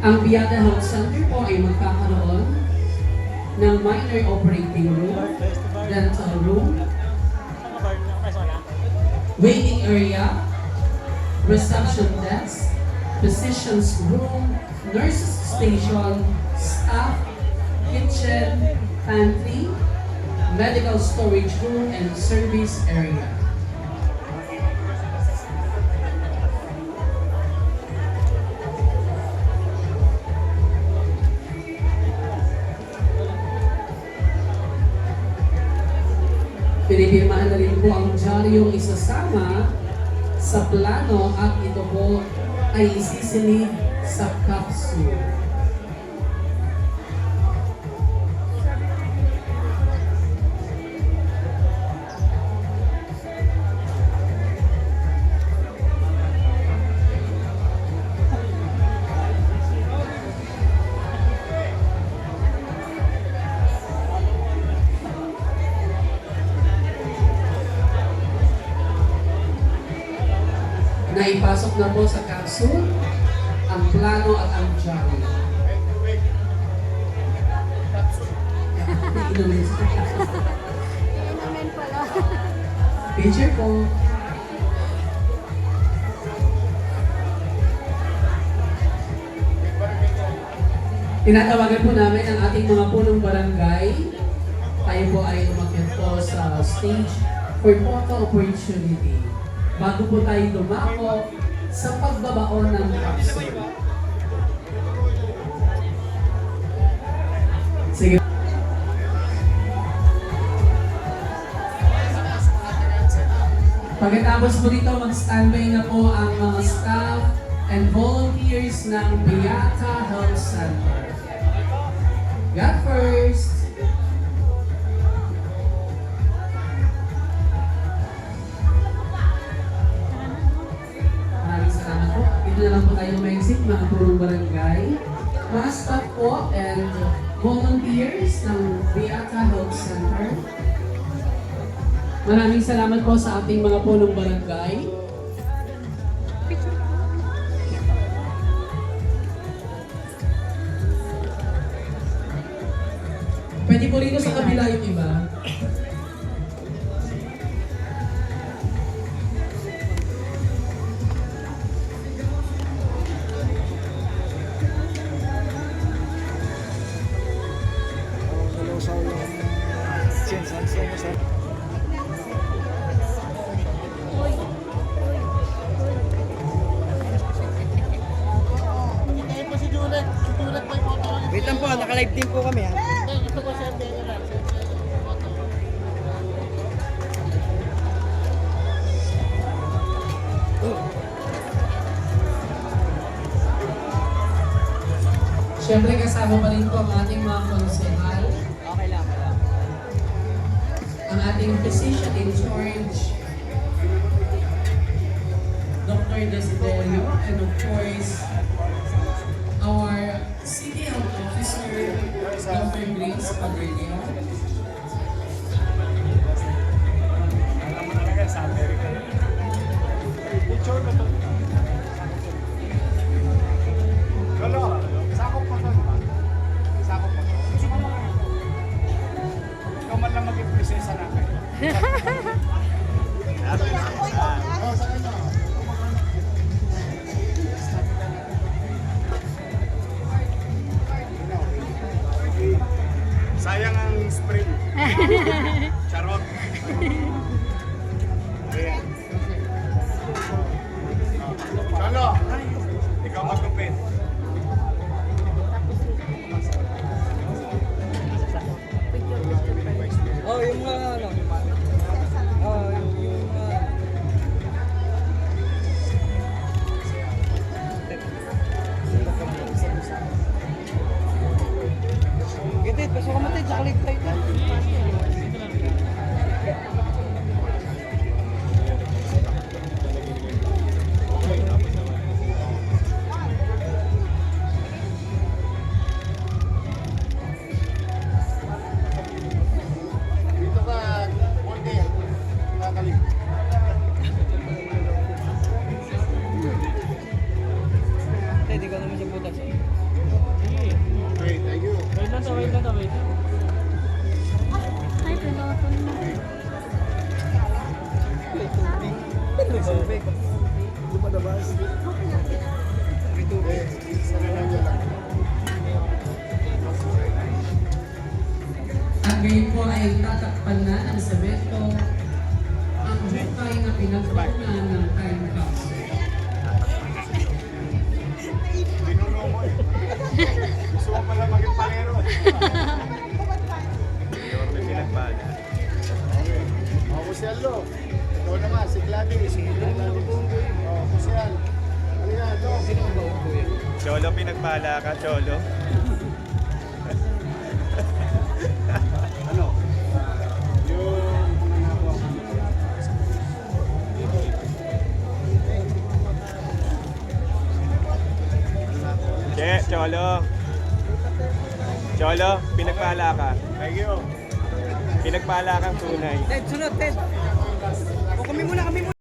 Ang Biada Health Center po ay magkakaroon ng minor operating room, dental room, waiting area, reception desk, physician's room, nurse's station, staff, kitchen, pantry, medical storage room, and service area. Pinipirmahan na rin po ang dyaryo isasama sa plano at ito po ay isisilid sa capsule. Naipasok na po sa capsule ang plano at ang dyaryo. naman pala. Picture po. Tinatawagan po namin ang ating mga punong barangay. Tayo po ay umakyat po sa stage for photo opportunity. Bago po tayo dumako sa pagbabaon ng capsule. Sige. Pagkatapos po dito, mag-standby na po ang mga staff and volunteers ng Beata Health Center. God first! Maraming salamat po. Dito na lang po tayo ma-exit, mga purong barangay, mga staff po and volunteers ng Beata Health Center. Maraming salamat po sa ating mga punong barangay. Pwede po rito sa kabila yung iba. Wait lang po, naka-live din po kami ha. Siyempre kasama pa rin po ang ating mga konsehal, Okay lang, okay lang. ang ating physician in charge, Dr. Desiderio, and of course, our City Health Officer, Dr. Grace Padilla. Alam mo talaga sa Amerika. Picture ko to. Lolo, sakop mo to, di ba? Sakop mo to. Ikaw man lang maging prinsesa na kayo. Sayang ang spring. Charot. Ayan. Lolo, ikaw magkupit. Oh, yung mga ano. Oh, yung Gitid, pasok ka matid, sa kulit tayo. Dito ka, Monte. Kakalig. Hindi ko naman siya butas eh. ay tatakpan na ng semento ang hukay na pinagkunan ng time capsule. Pinuno mo eh. Gusto mo pala maging palero. Mayor na pinagpala. Okay. O, Kusyaldo. Ikaw naman, si Gladys. O, Kusyal. Halika, Dok. Cholo, pinagpala ka, Cholo. Ano? Yung mga nakuha ko. Che, Cholo. Cholo, pinagpala ka. Thank you. Pinagpala kang tunay. Ted, sunod, Ted. O, kami muna, kami muna.